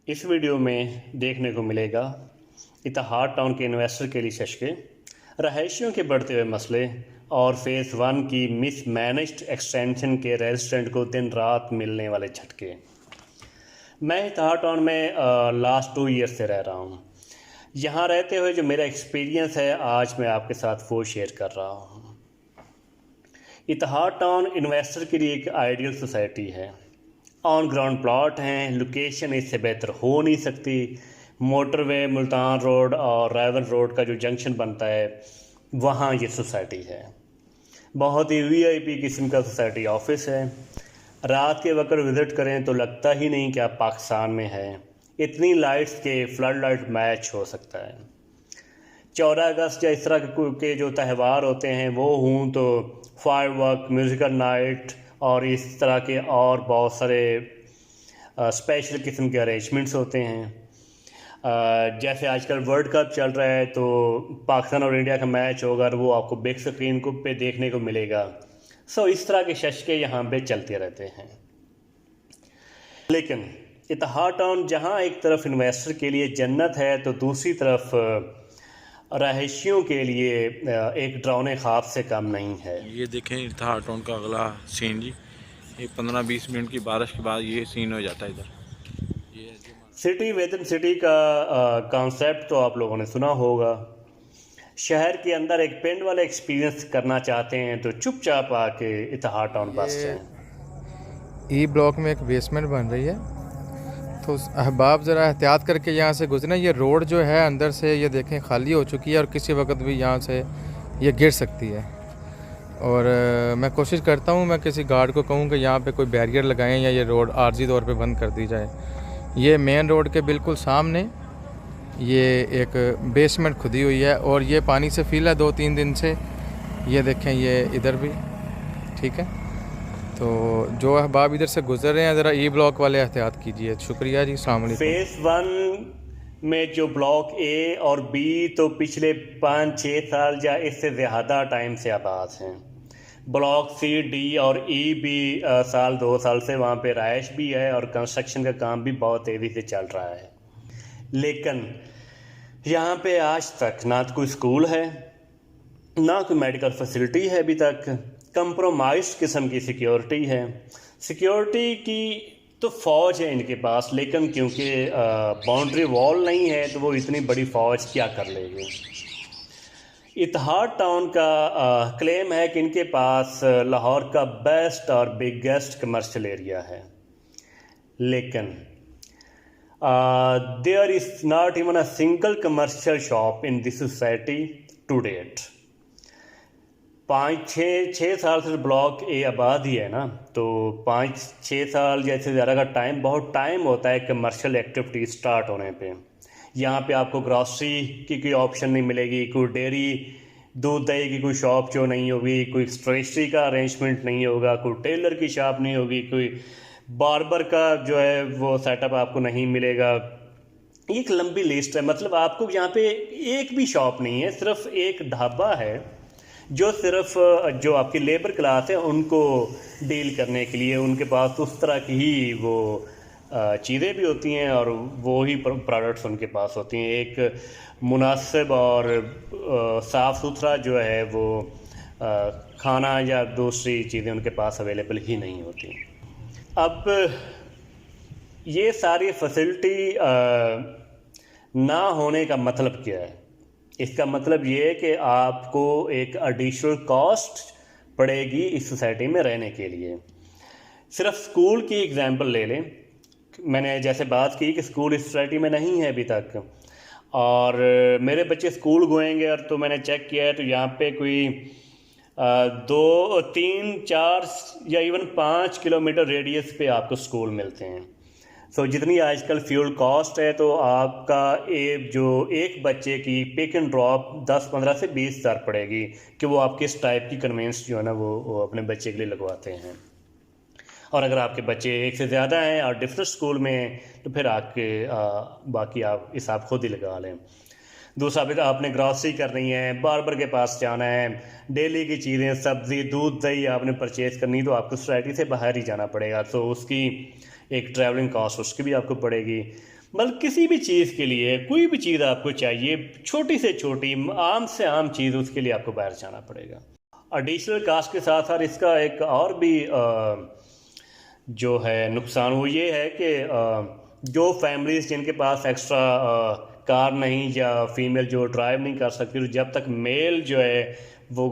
इस वीडियो में देखने को मिलेगा इतिहाद टाउन के इन्वेस्टर के लिए झटके, रहायशियों के बढ़ते हुए मसले और फेज़ 1 की मिसमैनेज्ड एक्सटेंशन के रेजिडेंट को दिन रात मिलने वाले झटके। मैं इतिहाद टाउन में लास्ट 2 ईयर से रह रहा हूँ। यहाँ रहते हुए जो मेरा एक्सपीरियंस है आज मैं आपके साथ वो शेयर कर रहा हूँ। इतिहाद टाउन इन्वेस्टर के लिए एक आइडियल सोसाइटी है। ऑन ग्राउंड प्लॉट हैं, लोकेशन इससे बेहतर हो नहीं सकती। मोटरवे, मुल्तान रोड और रायवन रोड का जो जंक्शन बनता है वहाँ ये सोसाइटी है। बहुत ही वीआईपी किस्म का सोसाइटी ऑफिस है। रात के वक्त विज़िट करें तो लगता ही नहीं कि आप पाकिस्तान में हैं। इतनी लाइट्स के फ्लड लाइट मैच हो सकता है। 14 अगस्त या इस तरह के जो त्यौहार होते हैं वो हों तो फायरवर्क, म्यूज़िकल नाइट और इस तरह के और बहुत सारे स्पेशल किस्म के अरेंजमेंट्स होते हैं। जैसे आजकल वर्ल्ड कप चल रहा है तो पाकिस्तान और इंडिया का मैच होगा वो आपको बिग स्क्रीन को पे देखने को मिलेगा। इस तरह के झटके यहाँ पे चलते रहते हैं। लेकिन इतिहाद टाउन जहाँ एक तरफ इन्वेस्टर के लिए जन्नत है तो दूसरी तरफ रहायशियों के लिए एक डरावने ख्वाब से कम नहीं है। ये देखें इतिहाद टाउन का अगला सीन जी। ये 15-20 मिनट की बारिश के बाद ये सीन हो जाता है इधर। ये सिटी विद इन सिटी का कॉन्सेप्ट तो आप लोगों ने सुना होगा। शहर के अंदर एक पिंड वाला एक्सपीरियंस करना चाहते हैं तो चुपचाप आके इतिहाद टाउन बस जाएं। ई ब्लॉक में एक बेसमेंट बन रही है तो अहबाब ज़रा एहतियात करके यहाँ से गुजरना। ये रोड जो है अंदर से ये देखें खाली हो चुकी है और किसी वक्त भी यहाँ से ये गिर सकती है। और मैं कोशिश करता हूँ मैं किसी गार्ड को कहूँ कि यहाँ पे कोई बैरियर लगाएं या ये रोड आर्जी तौर पे बंद कर दी जाए। ये मेन रोड के बिल्कुल सामने ये एक बेसमेंट खुदी हुई है और ये पानी से फील है 2-3 दिन से। ये देखें ये इधर भी ठीक है। तो जो अहबाब इधर से गुजर रहे हैं ज़रा ई ब्लॉक वाले एहतियात कीजिए। शुक्रिया जी। अस्सलाम वालेकुम। फेज़ 1 में जो ब्लॉक ए और बी तो पिछले 5-6 साल या इससे ज़्यादा टाइम से आबाद हैं। ब्लॉक सी, डी और ई भी साल 2 साल से वहाँ पे रहायश भी है और कंस्ट्रक्शन का काम भी बहुत तेज़ी से चल रहा है। लेकिन यहाँ पे आज तक ना तो कोई स्कूल है ना कोई मेडिकल फैसिलिटी है। अभी तक कंप्रोमाइज किस्म की सिक्योरिटी है। सिक्योरिटी की तो फ़ौज है इनके पास, लेकिन क्योंकि बाउंड्री वॉल नहीं है तो वो इतनी बड़ी फ़ौज क्या कर लेगी। इतिहाद टाउन का क्लेम है कि इनके पास लाहौर का बेस्ट और बिगेस्ट कमर्शियल एरिया है। लेकिन there is not even a single commercial shop in this society to date. 5-6 साल से ब्लॉक ए आबाद ही है ना, तो 5-6 साल जैसे ज़्यादा का टाइम बहुत टाइम होता है कमर्शियल एक्टिविटी स्टार्ट होने पे। यहाँ पे आपको ग्रॉसरी की कोई ऑप्शन नहीं मिलेगी, कोई डेयरी दूध दही की कोई शॉप जो नहीं होगी, कोई स्टेशनरी का अरेंजमेंट नहीं होगा, कोई टेलर की शॉप नहीं होगी, कोई बार्बर का जो है वो सेटअप आपको नहीं मिलेगा। एक लंबी लिस्ट है। मतलब आपको यहाँ पे एक भी शॉप नहीं है, सिर्फ एक ढाबा है जो सिर्फ जो आपकी लेबर क्लास है उनको डील करने के लिए उनके पास उस तरह की ही वो चीज़ें भी होती हैं और वो ही प्रोडक्ट्स उनके पास होती हैं। एक मुनासिब और साफ़ सुथरा जो है वो खाना या दूसरी चीज़ें उनके पास अवेलेबल ही नहीं होती। अब ये सारी फैसिलिटी ना होने का मतलब क्या है? इसका मतलब ये है कि आपको एक एडिशनल कॉस्ट पड़ेगी इस सोसाइटी में रहने के लिए। सिर्फ स्कूल की एग्जांपल ले लें। मैंने जैसे बात की कि स्कूल इस सोसाइटी में नहीं है अभी तक और मेरे बच्चे स्कूल गोएंगे और तो मैंने चेक किया है तो यहाँ पे कोई 2, 3, 4 या इवन 5 किलोमीटर रेडियस पे आपको स्कूल मिलते हैं। जितनी आजकल फ्यूल कॉस्ट है तो आपका एक बच्चे की पिक एंड ड्रॉप 10-15 से 20 हज़ार पड़ेगी कि वो आप किस टाइप की कन्वेंस जो है ना वो अपने बच्चे के लिए लगवाते हैं। और अगर आपके बच्चे एक से ज़्यादा हैं और डिफरेंट स्कूल में तो फिर आपके बाकी आप हिसाब खुद ही लगा लें। दूसरा भी आपने ग्रॉसरी करनी है, बार्बर के पास जाना है, डेली की चीज़ें सब्ज़ी दूध दही आपने परचेज़ करनी तो आपको सोसाइटी से बाहर ही जाना पड़ेगा। तो उसकी एक ट्रैवलिंग कॉस्ट उसकी भी आपको पड़ेगी। मतलब किसी भी चीज़ के लिए, कोई भी चीज़ आपको चाहिए, छोटी से छोटी आम से आम चीज़, उसके लिए आपको बाहर जाना पड़ेगा। एडिशनल कास्ट के साथ साथ इसका एक और भी जो है नुकसान, वो ये है कि जो फैमिलीज़ जिनके पास एक्स्ट्रा कार नहीं या फीमेल जो ड्राइव नहीं कर सकती, तो जब तक मेल जो है वो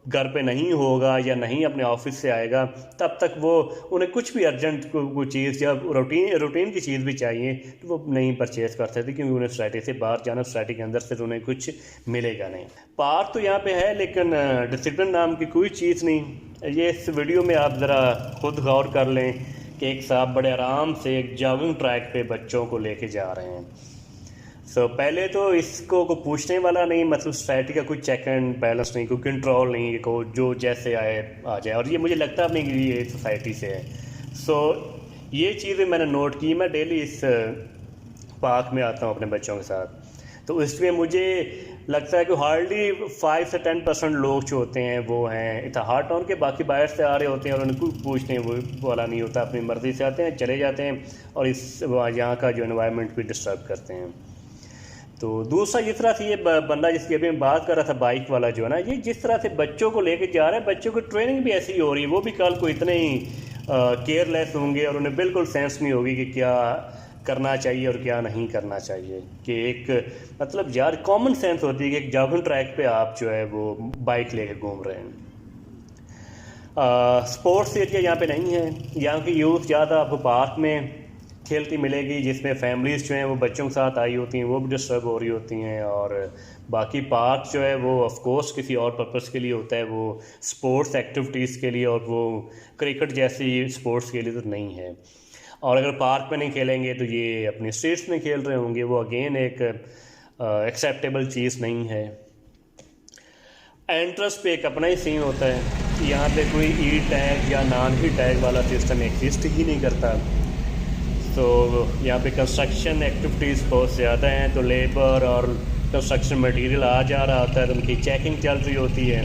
घर पे नहीं होगा या नहीं अपने ऑफिस से आएगा, तब तक वो उन्हें कुछ भी अर्जेंट कोई चीज़ या रूटीन की चीज़ भी चाहिए तो वो नहीं परचेज़ कर सकते, क्योंकि उन्हें सोसाइटी से बाहर जाना, सोसाइटी के अंदर से तो उन्हें कुछ मिलेगा नहीं। पार्क तो यहाँ पे है, लेकिन डिसिप्लिन नाम की कोई चीज़ नहीं। ये इस वीडियो में आप ज़रा खुद गौर कर लें कि एक साहब बड़े आराम से एक जॉगिंग ट्रैक पे बच्चों को लेके जा रहे हैं। पहले तो इसको को पूछने वाला नहीं, मतलब सोसाइटी का कोई चेक एंड बैलेंस नहीं, कोई कंट्रोल नहीं, को जो जैसे आए आ जाए, और ये मुझे लगता नहीं कि ये सोसाइटी से है। ये चीज़ें मैंने नोट की। मैं डेली इस पार्क में आता हूँ अपने बच्चों के साथ, तो इसमें मुझे लगता है कि हार्डली 5 से 10% लोग जो होते हैं वो हैं इत्तेहाद टाउन के, बाकी बाहर से आ रहे होते हैं और उनको पूछने वाला नहीं होता, अपनी मर्ज़ी से आते हैं, चले जाते हैं और इस यहाँ का जो एनवायरनमेंट भी डिस्टर्ब करते हैं। तो दूसरा जिस तरह से ये बंदा जिसकी अभी मैं बात कर रहा था, बाइक वाला जो है ना, ये जिस तरह से बच्चों को लेके जा रहा है, बच्चों की ट्रेनिंग भी ऐसी ही हो रही है। वो भी कल को इतने ही केयरलेस होंगे और उन्हें बिल्कुल सेंस नहीं होगी कि क्या करना चाहिए और क्या नहीं करना चाहिए। कि एक मतलब यार कॉमन सेंस होती है कि एक जॉगिंग ट्रैक पे आप जो है वो बाइक लेके घूम रहे हैं। स्पोर्ट्स एरिया यहाँ पे नहीं है। यहाँ की यूथ ज़्यादा आपको पार्क में खेलती मिलेगी, जिसमें फैमिलीज़ जो हैं वो बच्चों के साथ आई होती हैं, वो भी डिस्टर्ब हो रही होती हैं। और बाकी पार्क जो है वो ऑफ कोर्स किसी और पर्पस के लिए होता है, वो स्पोर्ट्स एक्टिविटीज़ के लिए, और वो क्रिकेट जैसी स्पोर्ट्स के लिए तो नहीं है। और अगर पार्क में नहीं खेलेंगे तो ये अपनी स्ट्रीट्स में खेल रहे होंगे, वो अगेन एक एक्सेप्टेबल चीज़ नहीं है। एंट्रेंस पे एक अपना ही सीन होता है। यहाँ पे कोई ई टैग या नॉन ई टैग वाला सिस्टम एग्जिस्ट ही नहीं करता। तो यहाँ पे कंस्ट्रक्शन एक्टिविटीज़ बहुत ज़्यादा हैं, तो लेबर और कंस्ट्रक्शन मटेरियल आ जा रहा होता है, तो उनकी चेकिंग चल रही होती है।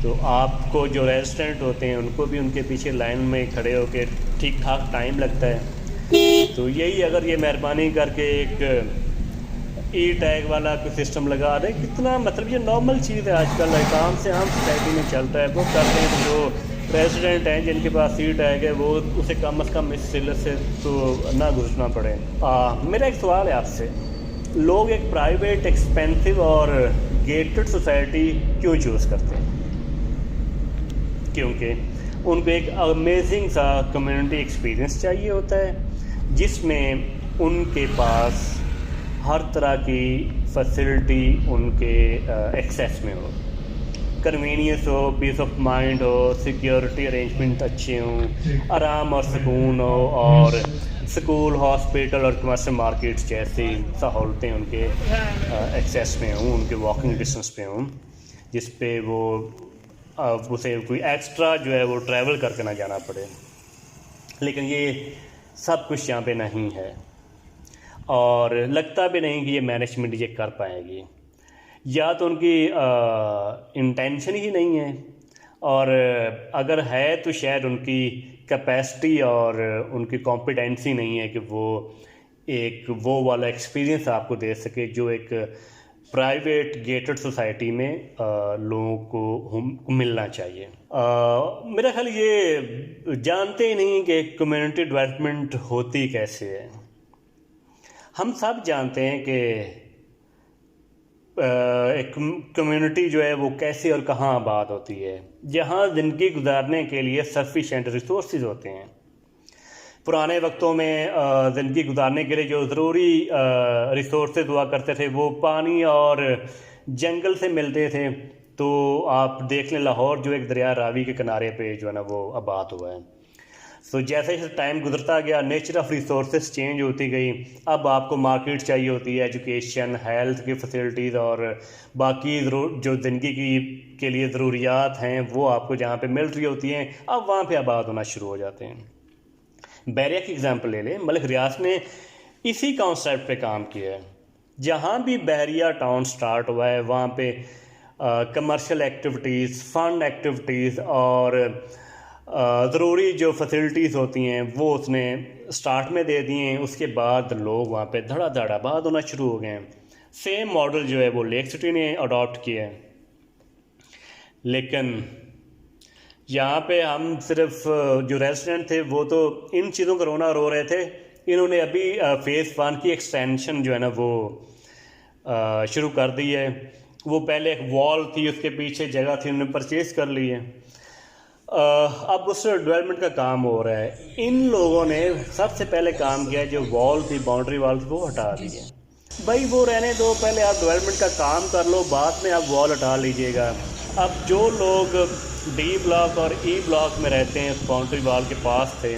तो आपको जो रेजिडेंट होते हैं उनको भी उनके पीछे लाइन में खड़े होकर ठीक ठाक टाइम लगता है। तो यही अगर ये मेहरबानी करके एक ई टैग वाला कोई सिस्टम लगा दे, कितना मतलब ये नॉर्मल चीज़ है आजकल, आम से आम सोसाइटी में चलता है। वो करते हैं तो जो रेजिडेंट हैं जिनके पास ई टैग है वो उसे कम से कम इस सिलसिले से तो ना गुजरना पड़े। मेरा एक सवाल है आपसे, लोग एक प्राइवेट एक्सपेंसिव और गेटेड सोसाइटी क्यों चूज़ करते हैं? क्योंकि उनको एक अमेजिंग सा कम्युनिटी एक्सपीरियंस चाहिए होता है, जिसमें उनके पास हर तरह की फैसिलिटी उनके एक्सेस में हो, कन्वीनियंस हो, पीस ऑफ माइंड हो, सिक्योरिटी अरेंजमेंट अच्छे हों, आराम और सुकून हो, और स्कूल, हॉस्पिटल और कमर्शियल मार्केट्स जैसी सहूलतें उनके एक्सेस में हों, उनके वॉकिंग डिस्टेंस पे हों, जिस पे वो उसे कोई एक्स्ट्रा जो है वो ट्रैवल करके ना जाना पड़े। लेकिन ये सब कुछ यहाँ पे नहीं है, और लगता भी नहीं कि ये मैनेजमेंट ये कर पाएगी। या तो उनकी इंटेंशन ही नहीं है, और अगर है तो शायद उनकी कैपेसिटी और उनकी कॉम्पिटेंसी नहीं है कि वो वाला एक्सपीरियंस आपको दे सके जो एक प्राइवेट गेटेड सोसाइटी में लोगों को मिलना चाहिए। मेरा ख्याल ये जानते ही नहीं कि कम्युनिटी डेवलपमेंट होती कैसे है। हम सब जानते हैं कि एक कम्युनिटी जो है वो कैसे और कहाँ आबाद होती है, जहाँ ज़िंदगी गुजारने के लिए सफिशेंट रिसोर्सेज होते हैं। पुराने वक्तों में ज़िंदगी गुजारने के लिए जो ज़रूरी रिसोर्सेज हुआ करते थे वो पानी और जंगल से मिलते थे। तो आप देख लें लाहौर जो एक दरिया रावी के किनारे पे जो है ना वो आबाद हुआ है। जैसे जैसे टाइम गुजरता गया, नेचर ऑफ रिसोर्सेज चेंज होती गई। अब आपको मार्केट चाहिए होती है, एजुकेशन, हेल्थ की फैसिलिटीज़ और बाकी जो ज़िंदगी के लिए ज़रूरियात हैं वो आपको जहाँ पे मिल रही होती हैं, अब वहाँ पे आबाद होना शुरू हो जाते हैं। बैरिया की एग्जांपल ले लें, मलिक रियाज ने इसी कॉन्सेप्ट पे काम किया है। जहाँ भी बैरिया टाउन स्टार्ट हुआ है वहाँ पे कमर्शियल एक्टिविटीज़, फंड एक्टिविटीज़ और ज़रूरी जो फैसिलिटीज़ होती हैं वो उसने स्टार्ट में दे दी हैं। उसके बाद लोग वहाँ पे धड़ा बाद होना शुरू हो गए हैं। सेम मॉडल जो है वो लेक सिटी ने अडॉप्ट किया है, लेकिन यहाँ पे हम सिर्फ जो रेजिडेंट थे वो तो इन चीज़ों का रोना रो रहे थे। इन्होंने अभी फ़ेज़ 1 की एक्सटेंशन जो है ना वो शुरू कर दी है। वो पहले एक वॉल थी, उसके पीछे जगह थी, उन्होंने परचेज़ कर ली है। अब उस डेवलपमेंट का काम हो रहा है। इन लोगों ने सबसे पहले काम किया, जो वॉल थी, बाउंड्री वॉल थी, वो हटा दी है। भाई वो रहने दो, पहले आप डेवलपमेंट का काम कर लो, बाद में आप वॉल हटा लीजिएगा। अब जो लोग डी ब्लॉक और ई ब्लॉक में रहते हैं, उस बाउंड्री वॉल के पास थे,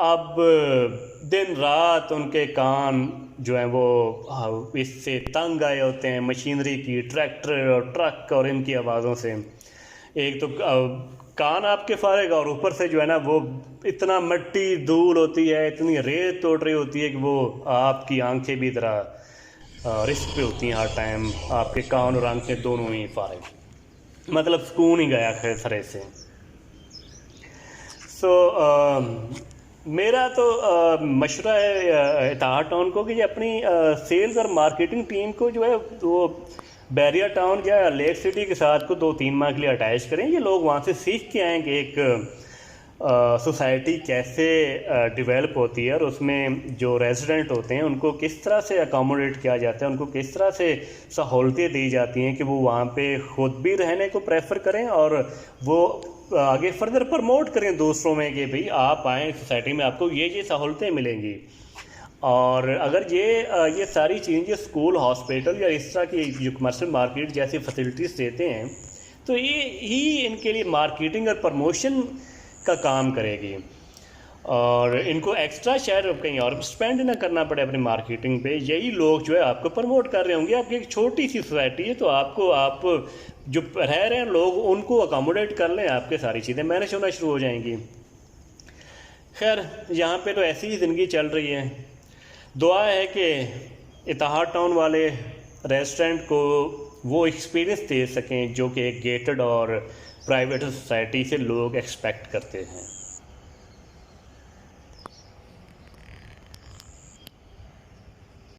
अब दिन रात उनके कान जो हैं वो इससे तंग आए होते हैं, मशीनरी की, ट्रैक्टर और ट्रक और इनकी आवाज़ों से। एक तो कान आपके फारेगा और ऊपर से जो है ना वो इतना मिट्टी धूल होती है, इतनी रेत तोड़ रही होती है कि वो आपकी आंखें भी ज़रा रिस्क पे होती हैं हर टाइम। आपके कान और आंखें दोनों ही फारेग, मतलब सुकून ही गया खरे से। मेरा तो मशवरा है इत्तेहाद टाउन को कि ये अपनी सेल्स और मार्केटिंग टीम को जो है वो बैरियर टाउन या लेक सिटी के साथ को 2-3 माह के लिए अटैच करें। ये लोग वहाँ से सीख के आएँ कि एक सोसाइटी कैसे डेवलप होती है और उसमें जो रेजिडेंट होते हैं उनको किस तरह से अकोमोडेट किया जाता है, उनको किस तरह से सहूलतें दी जाती हैं कि वो वहाँ पे ख़ुद भी रहने को प्रेफर करें और वो आगे फर्दर प्रमोट करें दूसरों में कि भाई आप आएँ सोसाइटी में, आपको ये सहूलतें मिलेंगी। और अगर ये सारी चीज़ें स्कूल, हॉस्पिटल या इस तरह की जो कमर्शियल मार्केट जैसी फैसिलिटीज़ देते हैं, तो ये ही इनके लिए मार्केटिंग और प्रमोशन का काम करेगी और इनको एक्स्ट्रा शायद कहीं और स्पेंड ना करना पड़े अपनी मार्केटिंग पे। यही लोग जो है आपको प्रमोट कर रहे होंगे। आपकी एक छोटी सी सोसाइटी है, तो आप जो रह रहे हैं लोग उनको अकोमोडेट कर लें, आपके सारी चीज़ें मैनेज होना शुरू हो जाएंगी। खैर यहाँ पे तो ऐसी ही ज़िंदगी चल रही है। दुआ है कि इत्तेहाद टाउन वाले रेस्टोरेंट को वो एक्सपीरियंस दे सकें जो कि एक गेटेड और प्राइवेट सोसाइटी से लोग एक्सपेक्ट करते हैं।